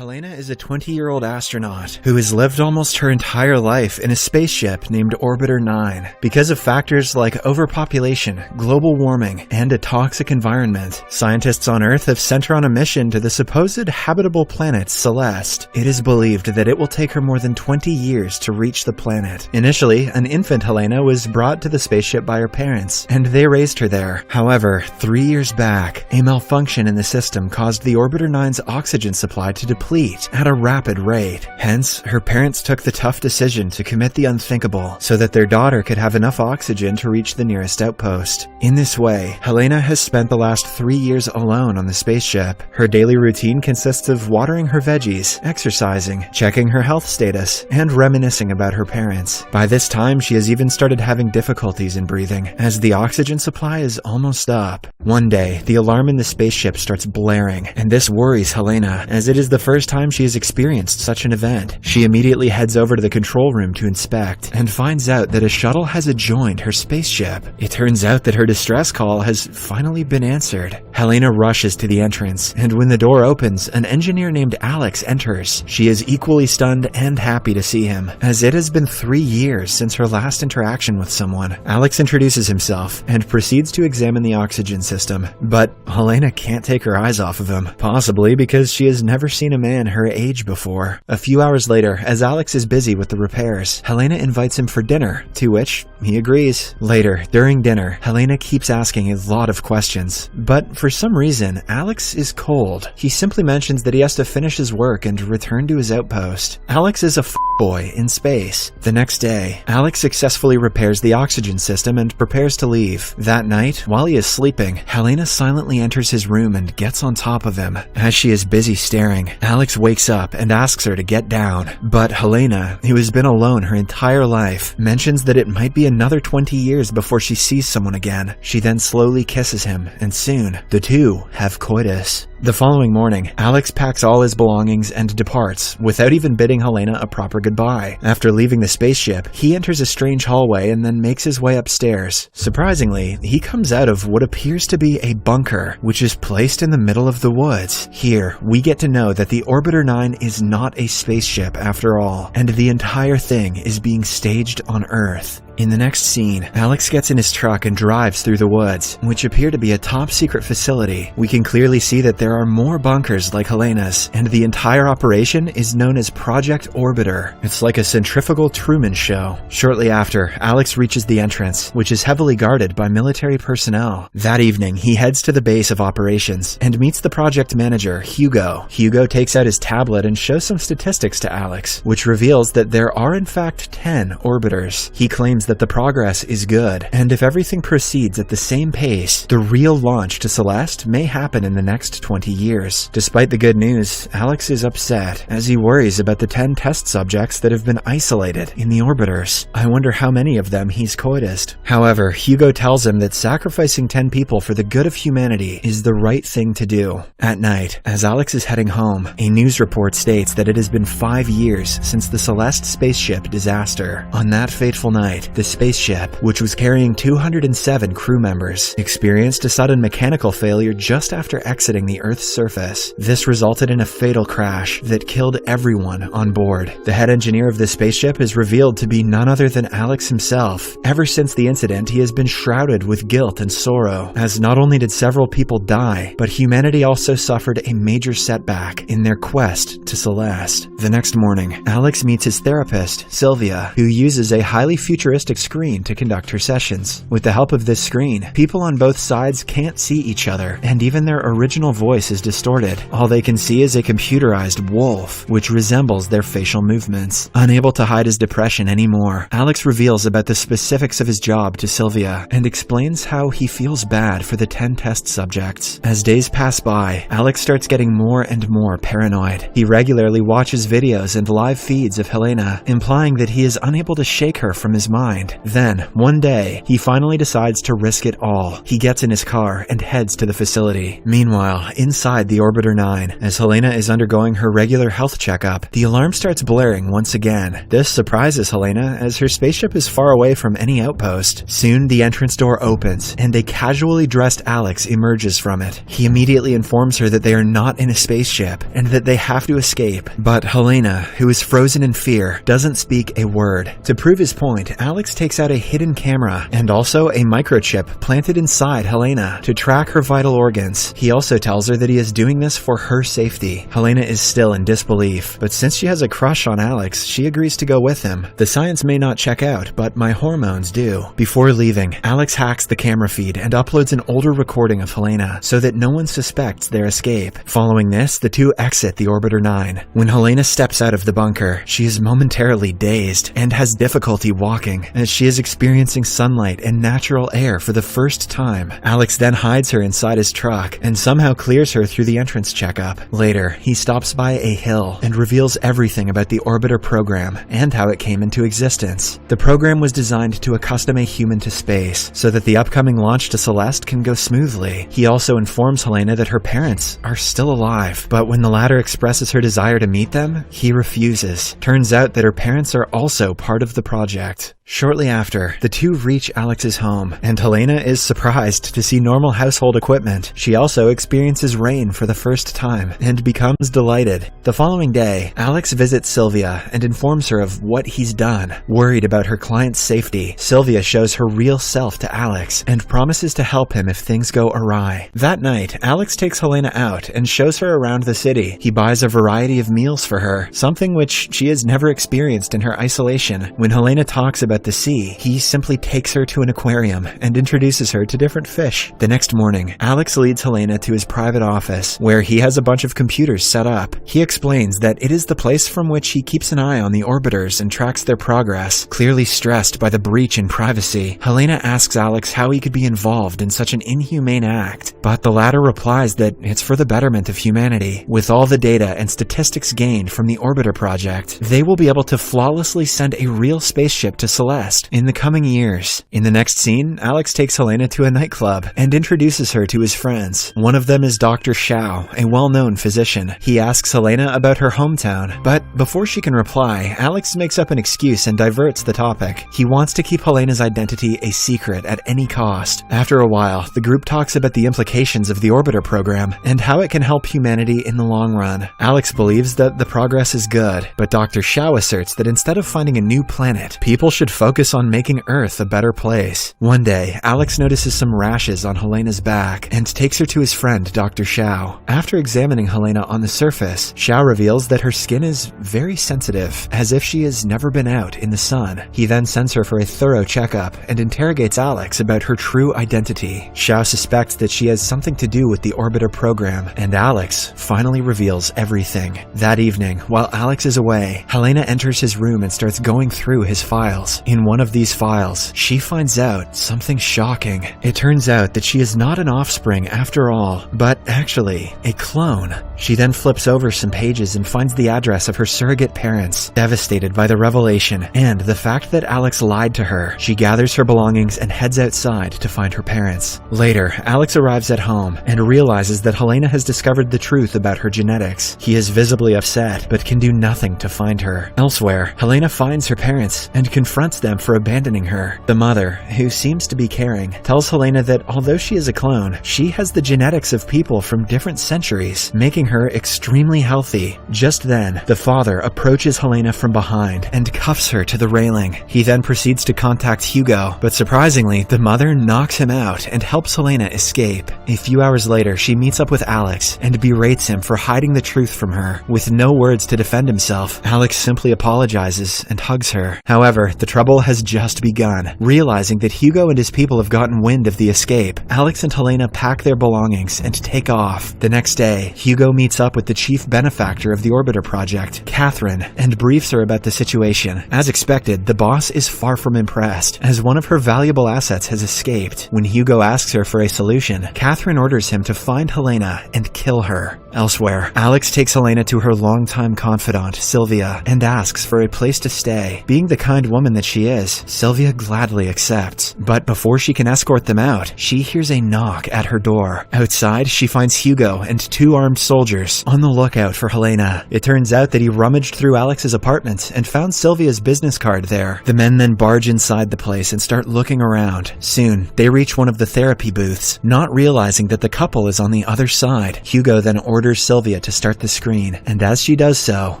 Helena is a 20-year-old astronaut who has lived almost her entire life in a spaceship named Orbiter 9. Because of factors like overpopulation, global warming, and a toxic environment, scientists on Earth have sent her on a mission to the supposed habitable planet Celeste. It is believed that it will take her more than 20 years to reach the planet. Initially, an infant Helena was brought to the spaceship by her parents, and they raised her there. However, 3 years back, a malfunction in the system caused the Orbiter 9's oxygen supply to deplete at a rapid rate. Hence, her parents took the tough decision to commit the unthinkable so that their daughter could have enough oxygen to reach the nearest outpost. In this way, Helena has spent the last 3 years alone on the spaceship. Her daily routine consists of watering her veggies, exercising, checking her health status, and reminiscing about her parents. By this time, she has even started having difficulties in breathing, as the oxygen supply is almost up. One day, the alarm in the spaceship starts blaring, and this worries Helena, as it is the first time she has experienced such an event. She immediately heads over to the control room to inspect, and finds out that a shuttle has adjoined her spaceship. It turns out that her distress call has finally been answered. Helena rushes to the entrance, and when the door opens, an engineer named Alex enters. She is equally stunned and happy to see him, as it has been 3 years since her last interaction with someone. Alex introduces himself, and proceeds to examine the oxygen system, but Helena can't take her eyes off of him, possibly because she has never seen a man her age before. A few hours later, as Alex is busy with the repairs, Helena invites him for dinner, to which he agrees. Later, during dinner, Helena keeps asking a lot of questions, but for some reason, Alex is cold. He simply mentions that he has to finish his work and return to his outpost. Alex is a boy in space. The next day, Alex successfully repairs the oxygen system and prepares to leave. That night, while he is sleeping, Helena silently enters his room and gets on top of him. As she is busy staring, Alex wakes up and asks her to get down. But Helena, who has been alone her entire life, mentions that it might be another 20 years before she sees someone again. She then slowly kisses him, and soon, the two have coitus. The following morning, Alex packs all his belongings and departs, without even bidding Helena a proper goodbye. After leaving the spaceship, he enters a strange hallway and then makes his way upstairs. Surprisingly, he comes out of what appears to be a bunker, which is placed in the middle of the woods. Here, we get to know that the Orbiter 9 is not a spaceship after all, and the entire thing is being staged on Earth. In the next scene, Alex gets in his truck and drives through the woods, which appear to be a top-secret facility. We can clearly see that there are more bunkers like Helena's, and the entire operation is known as Project Orbiter. It's like a centrifugal Truman show. Shortly after, Alex reaches the entrance, which is heavily guarded by military personnel. That evening, he heads to the base of operations and meets the project manager, Hugo. Hugo takes out his tablet and shows some statistics to Alex, which reveals that there are in fact 10 orbiters. He claims that the progress is good, and if everything proceeds at the same pace, the real launch to Celeste may happen in the next 20 years. Despite the good news, Alex is upset, as he worries about the 10 test subjects that have been isolated in the orbiters. I wonder how many of them he's coitused. However, Hugo tells him that sacrificing 10 people for the good of humanity is the right thing to do. At night, as Alex is heading home, a news report states that it has been 5 years since the Celeste spaceship disaster. On that fateful night, the spaceship, which was carrying 207 crew members, experienced a sudden mechanical failure just after exiting the Earth's surface. This resulted in a fatal crash that killed everyone on board. The head engineer of the spaceship is revealed to be none other than Alex himself. Ever since the incident, he has been shrouded with guilt and sorrow, as not only did several people die, but humanity also suffered a major setback in their quest to Celeste. The next morning, Alex meets his therapist, Sylvia, who uses a highly futuristic screen to conduct her sessions. With the help of this screen, people on both sides can't see each other, and even their original voice is distorted. All they can see is a computerized wolf, which resembles their facial movements. Unable to hide his depression anymore, Alex reveals about the specifics of his job to Sylvia, and explains how he feels bad for the 10 test subjects. As days pass by, Alex starts getting more and more paranoid. He regularly watches videos and live feeds of Helena, implying that he is unable to shake her from his mind. Then, one day, he finally decides to risk it all. He gets in his car and heads to the facility. Meanwhile, in inside the Orbiter 9. As Helena is undergoing her regular health checkup, the alarm starts blaring once again. This surprises Helena as her spaceship is far away from any outpost. Soon, the entrance door opens, and a casually dressed Alex emerges from it. He immediately informs her that they are not in a spaceship, and that they have to escape. But Helena, who is frozen in fear, doesn't speak a word. To prove his point, Alex takes out a hidden camera, and also a microchip planted inside Helena to track her vital organs. He also tells her that he is doing this for her safety. Helena is still in disbelief, but since she has a crush on Alex, she agrees to go with him. The science may not check out, but my hormones do. Before leaving, Alex hacks the camera feed and uploads an older recording of Helena so that no one suspects their escape. Following this, the two exit the Orbiter 9. When Helena steps out of the bunker, she is momentarily dazed and has difficulty walking as she is experiencing sunlight and natural air for the first time. Alex then hides her inside his truck and somehow clears her through the entrance checkup. Later, he stops by a hill and reveals everything about the Orbiter program and how it came into existence. The program was designed to accustom a human to space so that the upcoming launch to Celeste can go smoothly. He also informs Helena that her parents are still alive, but when the latter expresses her desire to meet them, he refuses. Turns out that her parents are also part of the project. Shortly after, the two reach Alex's home, and Helena is surprised to see normal household equipment. She also experiences rain for the first time, and becomes delighted. The following day, Alex visits Sylvia and informs her of what he's done. Worried about her client's safety, Sylvia shows her real self to Alex, and promises to help him if things go awry. That night, Alex takes Helena out and shows her around the city. He buys a variety of meals for her, something which she has never experienced in her isolation. When Helena talks about the sea, he simply takes her to an aquarium and introduces her to different fish. The next morning, Alex leads Helena to his private office, where he has a bunch of computers set up. He explains that it is the place from which he keeps an eye on the orbiters and tracks their progress. Clearly stressed by the breach in privacy, Helena asks Alex how he could be involved in such an inhumane act, but the latter replies that it's for the betterment of humanity. With all the data and statistics gained from the Orbiter project, they will be able to flawlessly send a real spaceship to Celeste in the coming years. In the next scene, Alex takes Helena to a nightclub and introduces her to his friends. One of them is Dr. Shao, a well-known physician. He asks Helena about her hometown, but before she can reply, Alex makes up an excuse and diverts the topic. He wants to keep Helena's identity a secret at any cost. After a while, the group talks about the implications of the Orbiter program and how it can help humanity in the long run. Alex believes that the progress is good, but Dr. Shao asserts that instead of finding a new planet, people should focus on making Earth a better place. One day, Alex notices some rashes on Helena's back and takes her to his friend, Dr. Shao. After examining Helena on the surface, Shao reveals that her skin is very sensitive, as if she has never been out in the sun. He then sends her for a thorough checkup and interrogates Alex about her true identity. Shao suspects that she has something to do with the Orbiter program, and Alex finally reveals everything. That evening, while Alex is away, Helena enters his room and starts going through his files. In one of these files, she finds out something shocking. It turns out that she is not an offspring after all, but actually a clone. She then flips over some pages and finds the address of her surrogate parents. Devastated by the revelation and the fact that Alex lied to her, she gathers her belongings and heads outside to find her parents. Later, Alex arrives at home and realizes that Helena has discovered the truth about her genetics. He is visibly upset, but can do nothing to find her. Elsewhere, Helena finds her parents and confronts them for abandoning her. The mother, who seems to be caring, tells Helena that although she is a clone, she has the genetics of people from different centuries, making her extremely healthy. Just then, the father approaches Helena from behind and cuffs her to the railing. He then proceeds to contact Hugo, but surprisingly, the mother knocks him out and helps Helena escape. A few hours later, she meets up with Alex and berates him for hiding the truth from her. With no words to defend himself, Alex simply apologizes and hugs her. However, the trouble has just begun. Realizing that Hugo and his people have gotten wind of the escape, Alex and Helena pack their belongings and take off. The next day, Hugo meets up with the chief benefactor of the Orbiter project, Catherine, and briefs her about the situation. As expected, the boss is far from impressed, as one of her valuable assets has escaped. When Hugo asks her for a solution, Catherine orders him to find Helena and kill her. Elsewhere, Alex takes Helena to her longtime confidant, Sylvia, and asks for a place to stay. Being the kind woman that she is, Sylvia gladly accepts. But before she can escort them out, she hears a knock at her door. Outside, she finds Hugo and 2 armed soldiers on the lookout for Helena. It turns out that he rummaged through Alex's apartment and found Sylvia's business card there. The men then barge inside the place and start looking around. Soon, they reach one of the therapy booths, not realizing that the couple is on the other side. Hugo then orders Sylvia to start the screen, and as she does so,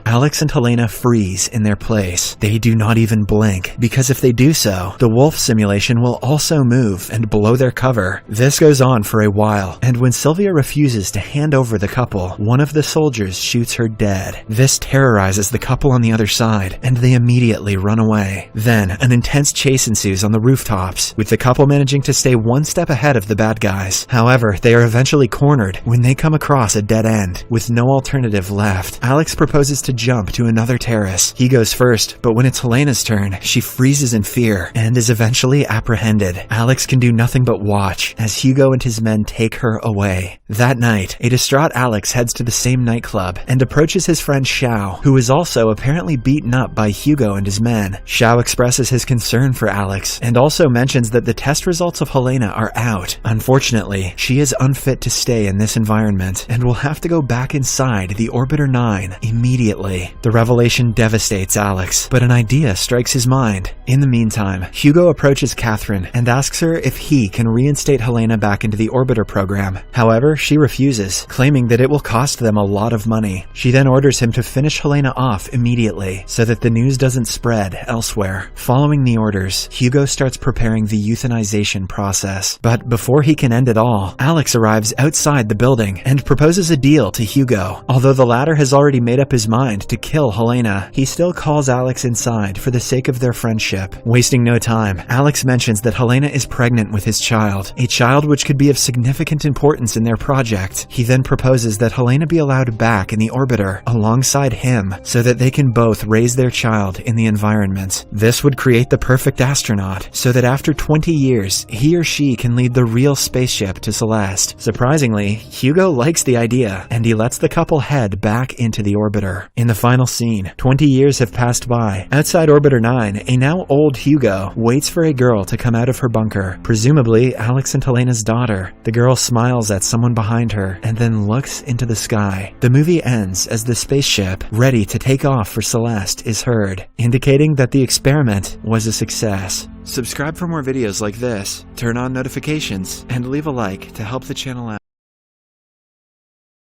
Alex and Helena freeze in their place. They do not even blink, because if they do so, the wolf simulation will also move and blow their cover. This goes on for a while, and when Sylvia refuses to hand over the couple, one of the soldiers shoots her dead. This terrorizes the couple on the other side, and they immediately run away. Then, an intense chase ensues on the rooftops, with the couple managing to stay one step ahead of the bad guys. However, they are eventually cornered when they come across a dead end, with no alternative left. Alex proposes to jump to another terrace. He goes first, but when it's Helena's turn, she freezes in fear and is eventually apprehended. Alex can do nothing but watch as Hugo and his men take her away. That night, a distraught Alex heads to the same nightclub and approaches his friend Xiao, who is also apparently beaten up by Hugo and his men. Xiao expresses his concern for Alex and also mentions that the test results of Helena are out. Unfortunately, she is unfit to stay in this environment and will have to go back inside the Orbiter 9 immediately. The revelation devastates Alex, but an idea strikes his mind. In the meantime, Hugo approaches Catherine and asks her if he can reinstate Helena back into the Orbiter program. However, she refuses, claiming that it will cost them a lot of money. She then orders him to finish Helena off immediately so that the news doesn't spread elsewhere. Following the orders, Hugo starts preparing the euthanization process. But before he can end it all, Alex arrives outside the building and proposes a deal to Hugo. Although the latter has already made up his mind to kill Helena, he still calls Alex inside for the sake of their friendship. Wasting no time, Alex mentions that Helena is pregnant with his child, a child which could be of significant importance in their project. He then proposes that Helena be allowed back in the orbiter alongside him so that they can both raise their child in the environment. This would create the perfect astronaut so that after 20 years, he or she can lead the real spaceship to Celeste. Surprisingly, Hugo likes the idea and he lets the couple head back into the orbiter. In the final scene, 20 years have passed by. Outside Orbiter 9, a now old Hugo waits for a girl to come out of her bunker, presumably Alex and Helena's daughter. The girl smiles at someone behind her and then looks into the sky. The movie ends as the spaceship, ready to take off for Celeste, is heard, indicating that the experiment was a success. Subscribe for more videos like this, turn on notifications, and leave a like to help the channel out.